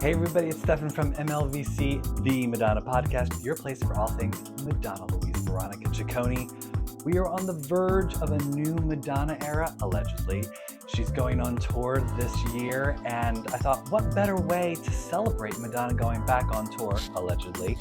Hey everybody, it's Stefan from MLVC, the Madonna Podcast, your place for all things Madonna, Louise, Veronica Ciccone. We are on the verge of a new Madonna era, allegedly. She's going on tour this year, and I thought, what better way to celebrate Madonna going back on tour, allegedly,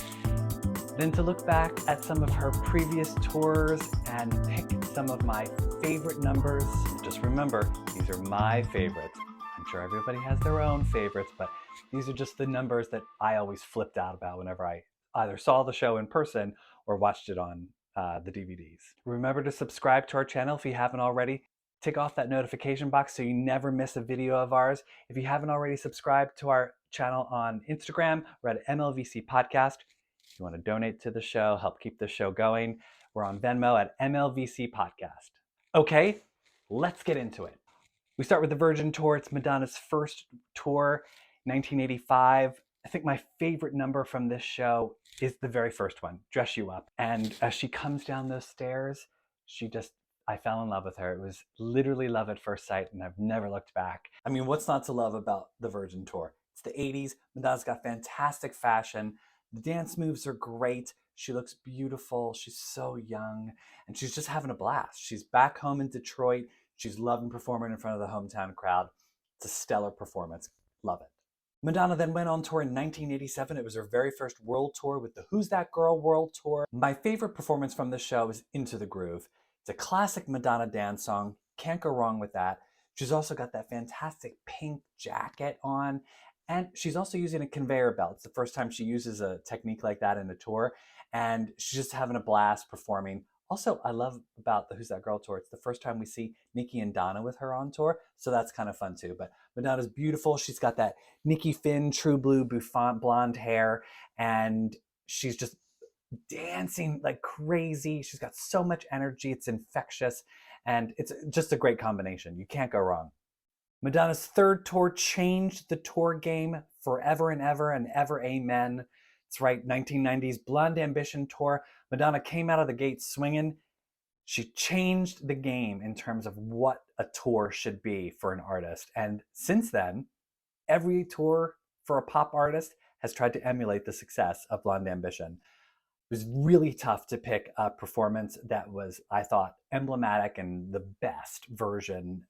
than to look back at some of her previous tours and pick some of my favorite numbers. Just remember, these are my favorites. I'm sure everybody has their own favorites, but these are just the numbers that I always flipped out about whenever I either saw the show in person or watched it on the DVDs. Remember to subscribe to our channel if you haven't already. Tick off that notification box so you never miss a video of ours. If you haven't already subscribed to our channel on Instagram, we're at MLVC Podcast. If you want to donate to the show, help keep the show going, we're on Venmo at MLVC Podcast. Okay, let's get into it. We start with the Virgin Tour. It's Madonna's first tour, 1985. I think my favorite number from this show is the very first one, Dress You Up. And as she comes down those stairs, I fell in love with her. It was literally love at first sight, and I've never looked back. I mean, what's not to love about the Virgin Tour? It's the 80s. Madonna's got fantastic fashion. The dance moves are great. She looks beautiful. She's so young, and she's just having a blast. She's back home in Detroit. She's loving performing in front of the hometown crowd. It's a stellar performance. Love it. Madonna then went on tour in 1987. It was her very first world tour with the Who's That Girl World Tour. My favorite performance from the show is Into the Groove. It's a classic Madonna dance song. Can't go wrong with that. She's also got that fantastic pink jacket on. And she's also using a conveyor belt. It's the first time she uses a technique like that in a tour. And she's just having a blast performing. Also, I love about the Who's That Girl tour, it's the first time we see Nikki and Donna with her on tour, so that's kind of fun too. But Madonna's beautiful. She's got that Nikki Finn, true blue, bouffant blonde hair, and she's just dancing like crazy. She's got so much energy. It's infectious, and it's just a great combination. You can't go wrong. Madonna's third tour changed the tour game forever and ever, amen. That's right, 1990s Blonde Ambition tour. Madonna came out of the gate swinging. She changed the game in terms of what a tour should be for an artist. And since then, every tour for a pop artist has tried to emulate the success of Blonde Ambition. It was really tough to pick a performance that was, I thought, emblematic and the best version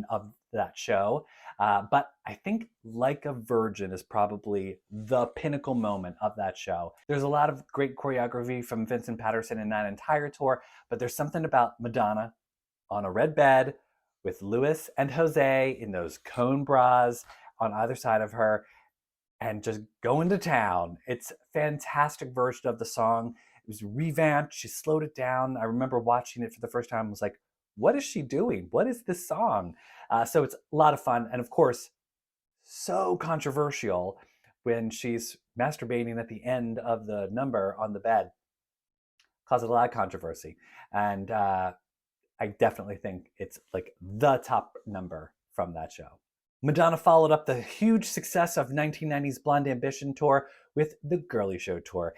of that show. But I think Like a Virgin is probably the pinnacle moment of that show. There's a lot of great choreography from Vincent Patterson in that entire tour, but there's something about Madonna on a red bed with Louis and Jose in those cone bras on either side of her and just going to town. It's a fantastic version of the song. It was revamped. She slowed it down. I remember watching it for the first time. I was like, what is she doing? What is this song? So it's a lot of fun. And of course, so controversial when she's masturbating at the end of the number on the bed. Caused a lot of controversy. And I definitely think it's like the top number from that show. Madonna followed up the huge success of 1990's Blonde Ambition tour with the Girly Show tour.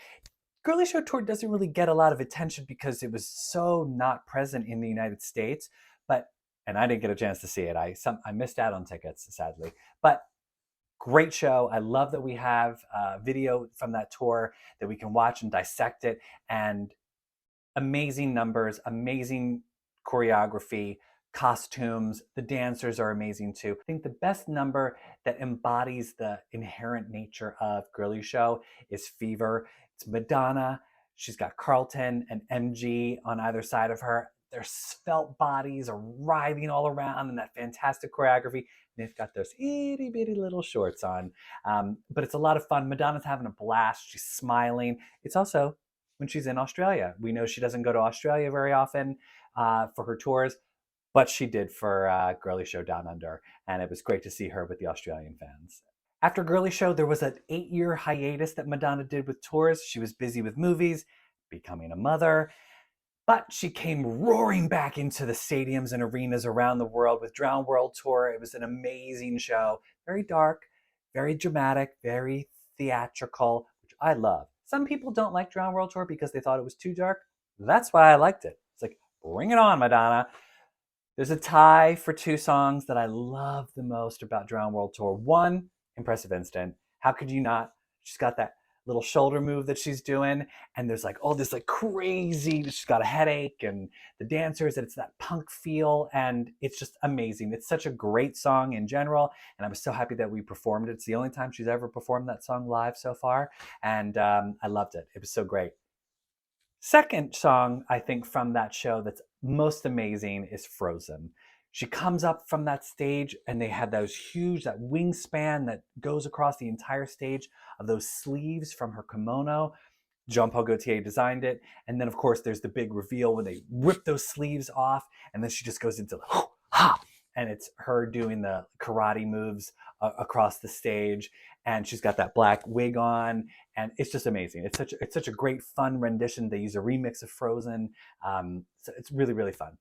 Girly Show tour doesn't really get a lot of attention because it was so not present in the United States, and I didn't get a chance to see it. I missed out on tickets, sadly. But great show. I love that we have video from that tour that we can watch and dissect it, and amazing numbers, amazing choreography, costumes. The dancers are amazing too. I think the best number that embodies the inherent nature of Girly Show is Fever. It's Madonna. She's got Carlton and MG on either side of her. Their svelte bodies are writhing all around in that fantastic choreography. They've got those itty bitty little shorts on. But it's a lot of fun. Madonna's having a blast. She's smiling. It's also when she's in Australia. We know she doesn't go to Australia very often for her tours, but she did for Girly Show Down Under. And it was great to see her with the Australian fans. After Girly Show, there was an 8-year hiatus that Madonna did with tours. She was busy with movies, becoming a mother, but she came roaring back into the stadiums and arenas around the world with Drowned World Tour. It was an amazing show. Very dark, very dramatic, very theatrical, which I love. Some people don't like Drowned World Tour because they thought it was too dark. That's why I liked it. It's like, bring it on, Madonna. There's a tie for two songs that I love the most about Drowned World Tour. One, Impressive Instant. How could you not? She's got that little shoulder move that she's doing, and there's like all this like crazy, she's got a headache, and the dancers, and it's that punk feel, and it's just amazing. It's such a great song in general, and I was so happy that we performed it. It's the only time she's ever performed that song live so far, and I loved it. It was so great. Second song, I think, from that show that's most amazing is Frozen. She comes up from that stage and they had those huge, that wingspan that goes across the entire stage of those sleeves from her kimono. Jean Paul Gaultier designed it. And then, of course, there's the big reveal when they rip those sleeves off. And then she just goes into the ha. And it's her doing the karate moves across the stage. And she's got that black wig on. And it's just amazing. It's such a great, fun rendition. They use a remix of Frozen. So it's really, really fun.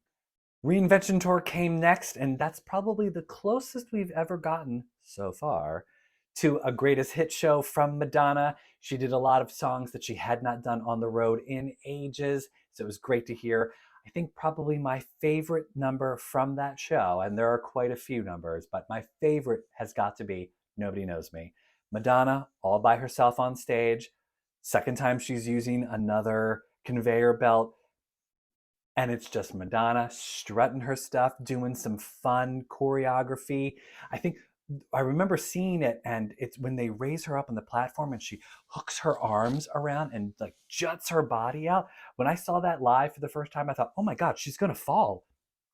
Reinvention Tour came next, and that's probably the closest we've ever gotten so far to a greatest hit show from Madonna. She did a lot of songs that she had not done on the road in ages, so it was great to hear. I think probably my favorite number from that show, and there are quite a few numbers, but my favorite has got to be Nobody Knows Me. Madonna, all by herself on stage. Second time she's using another conveyor belt, and it's just Madonna strutting her stuff, doing some fun choreography. I remember seeing it, and it's when they raise her up on the platform and she hooks her arms around and like juts her body out. When I saw that live for the first time, I thought, oh my God, she's gonna fall.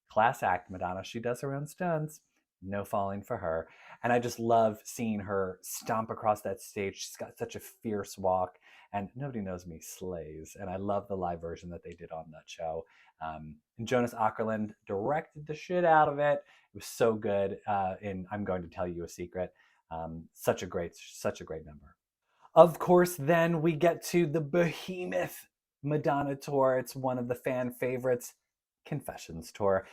Class act, Madonna. She does her own stunts. No falling for her. And I just love seeing her stomp across that stage. She's got such a fierce walk, and Nobody Knows Me slays. And I love the live version that they did on that show. And Jonas Åkerlund directed the shit out of it. It was so good. And I'm going to tell you a secret. Such a great number. Of course, then we get to the behemoth Madonna tour. It's one of the fan favorites, Confessions tour.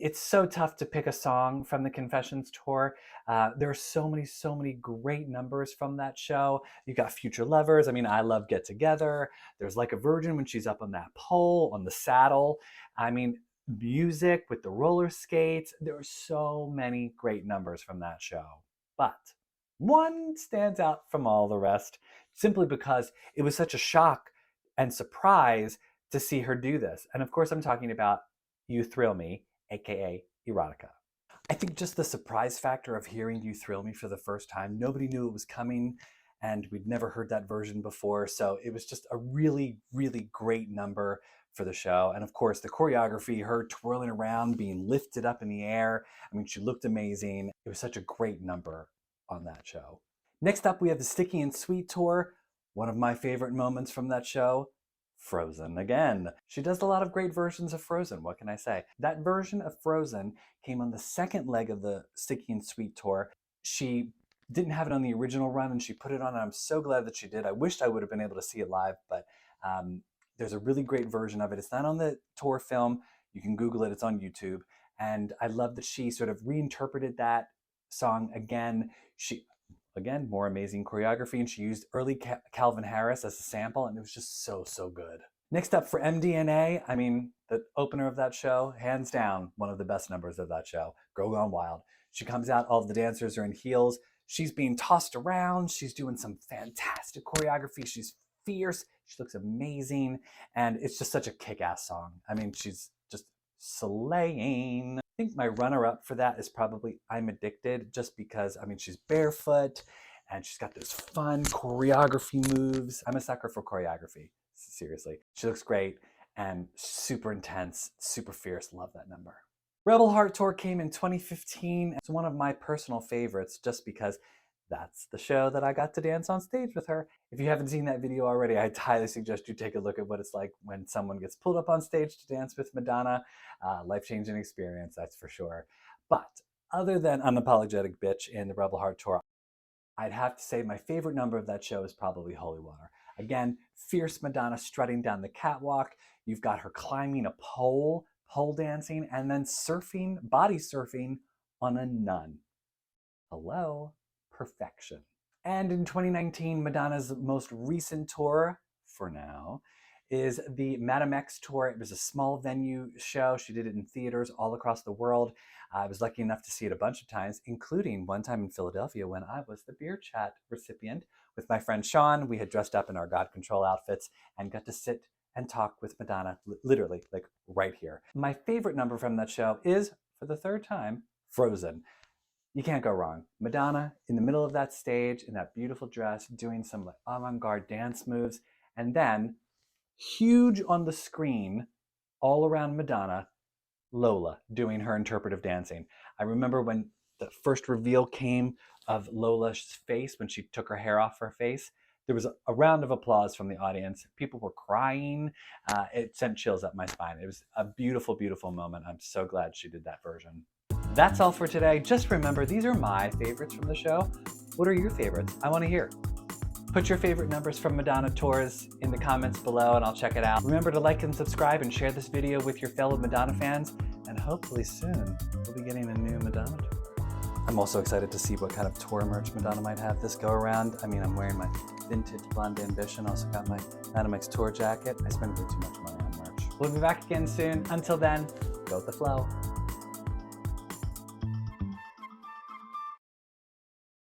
It's so tough to pick a song from the Confessions tour. There are so many great numbers from that show. You got Future Lovers. I mean, I love Get Together. There's Like a Virgin when she's up on that pole, on the saddle. I mean, music with the roller skates. There are so many great numbers from that show. But one stands out from all the rest simply because it was such a shock and surprise to see her do this. And of course, I'm talking about You Thrill Me, aka Erotica. I think just the surprise factor of hearing You Thrill Me for the first time, nobody knew it was coming, and we'd never heard that version before, so it was just a really, really great number for the show. And of course, the choreography, her twirling around, being lifted up in the air, I mean, she looked amazing. It was such a great number on that show. Next up, we have the Sticky and Sweet tour. One of my favorite moments from that show, Frozen again. She does a lot of great versions of Frozen, what can I say? That version of Frozen came on the second leg of the Sticky and Sweet tour. She didn't have it on the original run, and she put it on, and I'm so glad that she did. I wished I would have been able to see it live, but there's a really great version of it. It's not on the tour film. You can Google it. It's on YouTube. And I love that she sort of reinterpreted that song again. Again, more amazing choreography, and she used early Calvin Harris as a sample, and it was just so good. Next up for MDNA, I mean, the opener of that show, hands down, one of the best numbers of that show, Girl Gone Wild. She comes out, all of the dancers are in heels. She's being tossed around. She's doing some fantastic choreography. She's fierce. She looks amazing, and it's just such a kick-ass song. I mean, she's just slaying. I think my runner-up for that is probably I'm Addicted, just because, I mean, she's barefoot and she's got those fun choreography moves. I'm a sucker for choreography, seriously. She looks great and super intense, super fierce. Love that number. Rebel Heart Tour came in 2015. It's one of my personal favorites just because that's the show that I got to dance on stage with her. If you haven't seen that video already, I highly suggest you take a look at what it's like when someone gets pulled up on stage to dance with Madonna. Life-changing experience, that's for sure. But other than Unapologetic Bitch in the Rebel Heart Tour, I'd have to say my favorite number of that show is probably Holy Water. Again, fierce Madonna strutting down the catwalk. You've got her climbing a pole dancing, and then surfing, body surfing on a nun. Hello? Perfection. And in 2019, Madonna's most recent tour, for now, is the Madame X tour. It was a small venue show. She did it in theaters all across the world. I was lucky enough to see it a bunch of times, including one time in Philadelphia when I was the Beer Chat recipient with my friend Sean. We had dressed up in our God Control outfits and got to sit and talk with Madonna, literally, like right here. My favorite number from that show is, for the third time, Frozen. You can't go wrong. Madonna in the middle of that stage in that beautiful dress doing some like avant-garde dance moves, and then huge on the screen all around Madonna, Lola doing her interpretive dancing. I remember when the first reveal came of Lola's face, when she took her hair off her face, there was a round of applause from the audience. People were crying. It sent chills up my spine. It was a beautiful, beautiful moment. I'm so glad she did that version. That's all for today. Just remember, these are my favorites from the show. What are your favorites? I want to hear. Put your favorite numbers from Madonna tours in the comments below and I'll check it out. Remember to like and subscribe and share this video with your fellow Madonna fans. And hopefully soon, we'll be getting a new Madonna tour. I'm also excited to see what kind of tour merch Madonna might have this go around. I mean, I'm wearing my vintage Blonde Ambition. Also got my Madame X tour jacket. I spend way too much money on merch. We'll be back again soon. Until then, go with the flow.